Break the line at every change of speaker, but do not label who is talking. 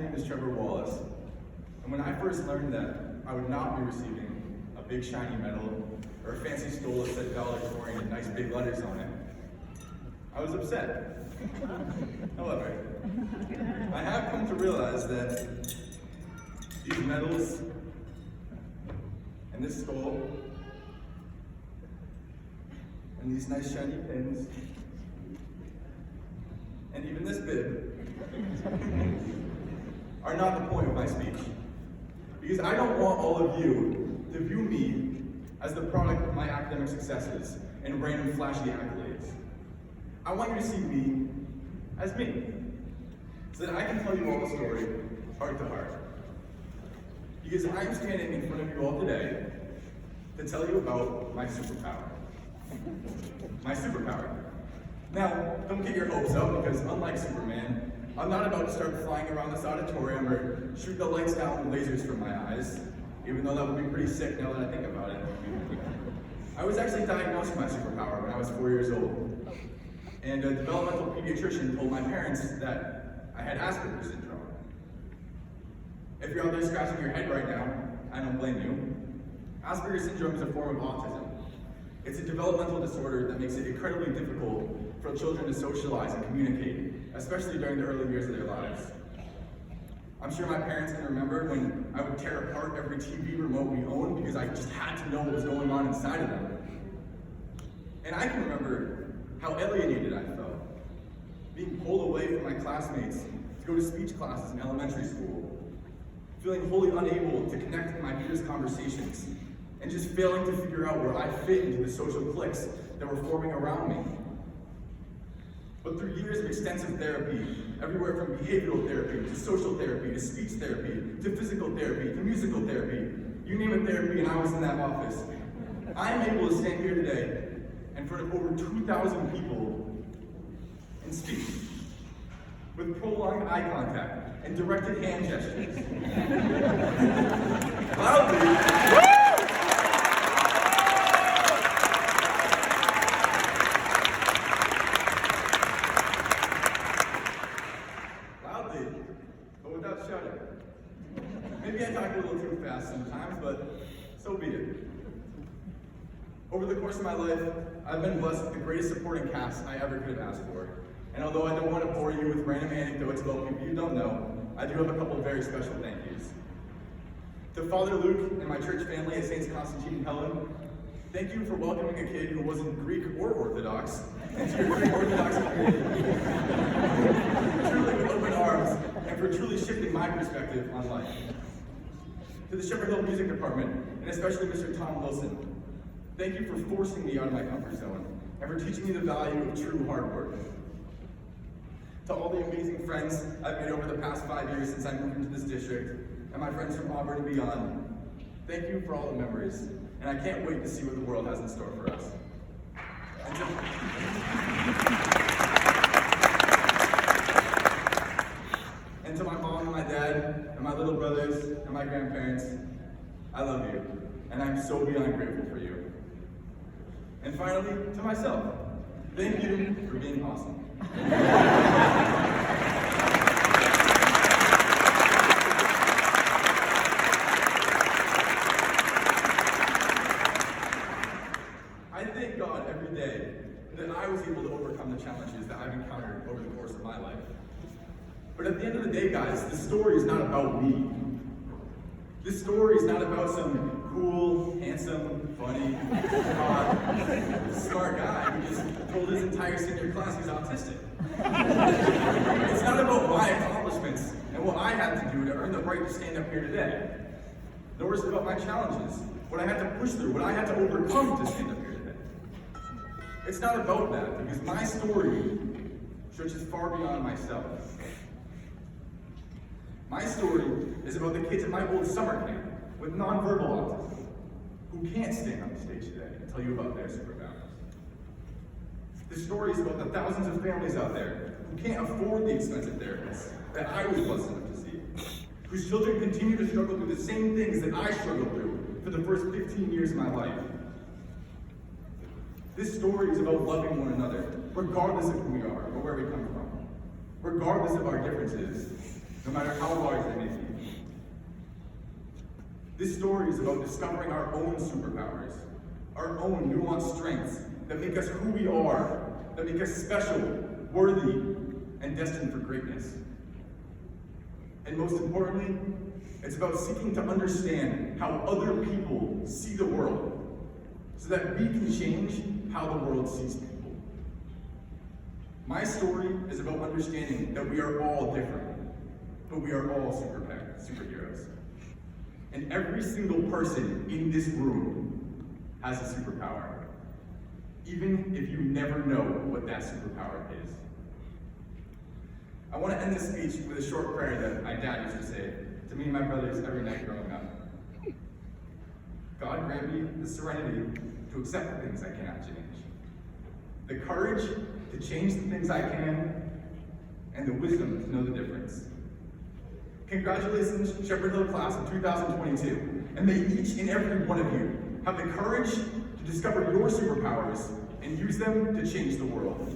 name is Trevor Wallace, and when I first learned that I would not be receiving a big shiny medal or a fancy stole that said Valedictorian with nice big letters on it, I was upset. However, I have come to realize that these medals and this stole and these nice shiny pins and even this bib are not the point of my speech. Because I don't want all of you to view me as the product of my academic successes and random flashy accolades. I want you to see me as me, so that I can tell you all the story heart to heart. Because I'm standing in front of you all today to tell you about my superpower. My superpower. Now, don't get your hopes up, because unlike Superman, I'm not about to start flying around this auditorium or shoot the lights down with lasers from my eyes, even though that would be pretty sick now that I think about it. I was actually diagnosed with my superpower when I was 4 years old, and a developmental pediatrician told my parents that I had Asperger's syndrome. If you're out there scratching your head right now, I don't blame you. Asperger's syndrome is a form of autism. It's a developmental disorder that makes it incredibly difficult for children to socialize and communicate, especially during the early years of their lives. I'm sure my parents can remember when I would tear apart every TV remote we owned because I just had to know what was going on inside of them. And I can remember how alienated I felt, being pulled away from my classmates to go to speech classes in elementary school, feeling wholly unable to connect with my peers' conversations, and just failing to figure out where I fit into the social cliques that were forming around me. But through years of extensive therapy, everywhere from behavioral therapy to social therapy to speech therapy to physical therapy to musical therapy, you name it therapy, and I was in that office, I am able to stand here today in front of over 2,000 people and speak with prolonged eye contact and directed hand gestures. Loudly. But without shouting. Maybe I talk a little too fast sometimes, but so be it. Over the course of my life, I've been blessed with the greatest supporting cast I ever could have asked for. And although I don't want to bore you with random anecdotes about people you don't know, I do have a couple of very special thank yous. To Father Luke and my church family at Saints Constantine and Helen, thank you for welcoming a kid who wasn't Greek or Orthodox into your Greek Orthodox community. Truly with open arms, and for truly shifting my perspective on life. To the Shepherd Hill Music Department, and especially Mr. Tom Wilson, thank you for forcing me out of my comfort zone, and for teaching me the value of true hard work. To all the amazing friends I've made over the past 5 years since I moved into this district, and my friends from Auburn and beyond, thank you for all the memories, and I can't wait to see what the world has in store for us. And to my mom and my dad, and my little brothers, and my grandparents, I love you, and I'm so beyond grateful for you. And finally, to myself, thank you for being awesome. I thank God every day that I was able to overcome the challenges that I've encountered over the course of my life. But at the end of the day, guys, this story is not about me. This story is not about some cool, handsome, funny, smart guy who just told his entire senior class he's autistic. It's not about my accomplishments and what I had to do to earn the right to stand up here today. Nor is it about my challenges, what I had to push through, what I had to overcome to stand up here today. It's not about that, because my story stretches far beyond myself. My story is about the kids at my old summer camp with nonverbal autism who can't stand on the stage today and tell you about their superpowers. This story is about the thousands of families out there who can't afford the expensive therapists that I was blessed enough to see, whose children continue to struggle through the same things that I struggled through for the first 15 years of my life. This story is about loving one another, regardless of who we are or where we come from, regardless of our differences, no matter how large they may be. This story is about discovering our own superpowers, our own nuanced strengths that make us who we are, that make us special, worthy, and destined for greatness. And most importantly, it's about seeking to understand how other people see the world so that we can change how the world sees people. My story is about understanding that we are all different, but we are all superheroes. And every single person in this room has a superpower, even if you never know what that superpower is. I want to end this speech with a short prayer that my dad used to say to me and my brothers every night growing up. God grant me the serenity to accept the things I cannot change, the courage to change the things I can, and the wisdom to know the difference. Congratulations, Shepherd Hill class of 2022, and may each and every one of you have the courage to discover your superpowers and use them to change the world.